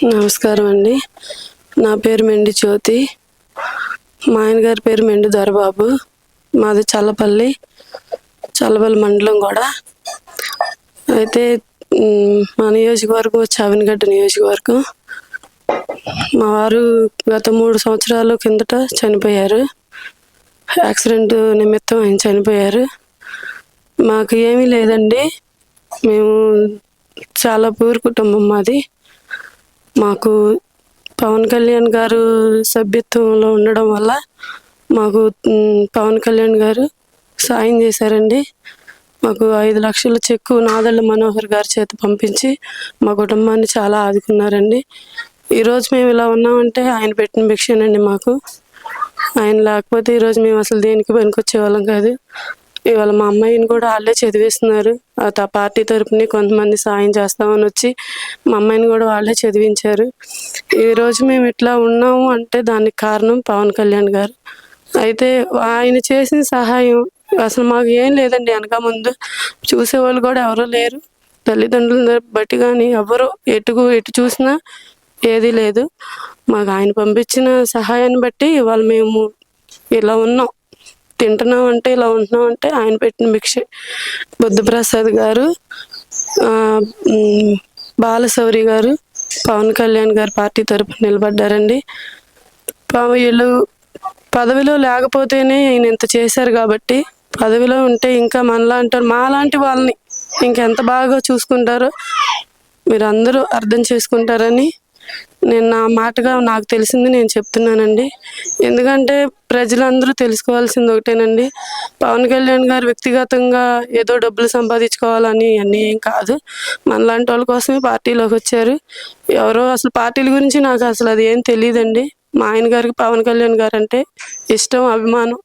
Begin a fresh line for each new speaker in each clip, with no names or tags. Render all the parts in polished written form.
నమస్కారం అండి. నా పేరు మెండి జ్యోతి. మా ఆయన గారి పేరు మెండి దొరబాబు. మాది చల్లపల్లి మండలం కూడా. అయితే మా నియోజకవర్గం చావినగడ్డ నియోజకవర్గం. మా వారు గత 3 సంవత్సరాల కిందట చనిపోయారు. యాక్సిడెంట్ నిమిత్తం ఆయన చనిపోయారు. మాకు ఏమీ లేదండి. మేము చాలా పూర్ కుటుంబం మాది. మాకు పవన్ కళ్యాణ్ గారు సభ్యత్వంలో ఉండడం వల్ల మాకు పవన్ కళ్యాణ్ గారు సాయం చేశారండి. మాకు 5 లక్షల చెక్కు నాదెళ్ల మనోహర్ గారి చేత పంపించి మా కుటుంబాన్ని చాలా ఆదుకున్నారండి. ఈరోజు మేము ఇలా ఉన్నామంటే ఆయన పెట్టిన భిక్షేనండి మాకు. ఆయన లేకపోతే ఈరోజు మేము అసలు దేనికి పనికొచ్చే వాళ్ళం కాదు. ఇవాళ మా అమ్మాయిని కూడా వాళ్ళే చదివిస్తున్నారు. ఆ పార్టీ తరపుని కొంతమంది సాయం చేస్తామని వచ్చి మా అమ్మాయిని కూడా వాళ్ళే చదివించారు. ఈరోజు మేము ఇట్లా ఉన్నాము అంటే దానికి కారణం పవన్ కళ్యాణ్ గారు. అయితే ఆయన చేసిన సహాయం అసలు మాకు ఏం లేదండి. వెనక ముందు చూసేవాళ్ళు కూడా ఎవరూ లేరు. తల్లిదండ్రులను బట్టి కానీ ఎవరు ఎటు చూసినా ఏదీ లేదు. మాకు ఆయన పంపించిన సహాయాన్ని బట్టి ఇవాళ మేము ఇలా ఉన్నాం, తింటున్నాం అంటే, ఇలా ఉంటున్నాం అంటే ఆయన పెట్టిన భిక్షే. బుద్ధప్రసాద్ గారు, బాలశౌరి గారు పవన్ కళ్యాణ్ గారు పార్టీ తరపున నిలబడ్డారండి. వీళ్ళు పదవిలో లేకపోతేనే ఆయన ఇంత చేశారు కాబట్టి, పదవిలో ఉంటే ఇంకా మాలాంటి వాళ్ళని ఇంకెంత బాగా చూసుకుంటారో మీరు అందరూ అర్థం చేసుకుంటారని నేను నా మాటగా నాకు తెలిసింది నేను చెప్తున్నానండి. ఎందుకంటే ప్రజలందరూ తెలుసుకోవాల్సింది ఒకటేనండి, పవన్ కళ్యాణ్ గారు వ్యక్తిగతంగా ఏదో డబ్బులు సంపాదించుకోవాలని అన్నీ ఏం కాదు. మనలాంటి వాళ్ళ కోసమే పార్టీలోకి వచ్చారు. ఎవరో అసలు పార్టీల గురించి నాకు అసలు అది ఏం తెలియదండి. మా ఆయన గారికి పవన్ కళ్యాణ్ గారు అంటే ఇష్టం, అభిమానం.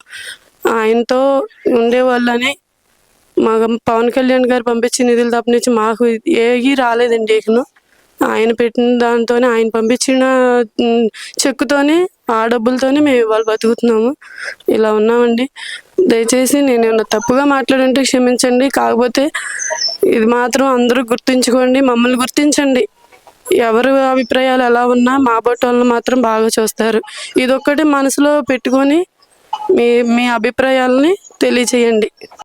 ఆయనతో ఉండేవాళ్ళని మాకు పవన్ కళ్యాణ్ గారు పంపించిన నిధులు తప్పనించి మాకు ఏవి రాలేదండి. ఆయన పెట్టిన దాంతోనే, ఆయన పంపించిన చెక్కుతోనే, ఆ డబ్బులతోనే మేము ఇవాళ బతుకుతున్నాము. ఇలా ఉన్నామండి. దయచేసి నేను ఏమన్నా తప్పుగా మాట్లాడుంటే క్షమించండి. కాకపోతే ఇది మాత్రం అందరూ గుర్తుంచుకోండి, మమ్మల్ని గుర్తించండి. ఎవరి అభిప్రాయాలు ఎలా ఉన్నా మా బొట్టోళ్ళని మాత్రం బాగా చూస్తారు. ఇదొక్కటి మనసులో పెట్టుకొని మీ అభిప్రాయాలని తెలియచేయండి.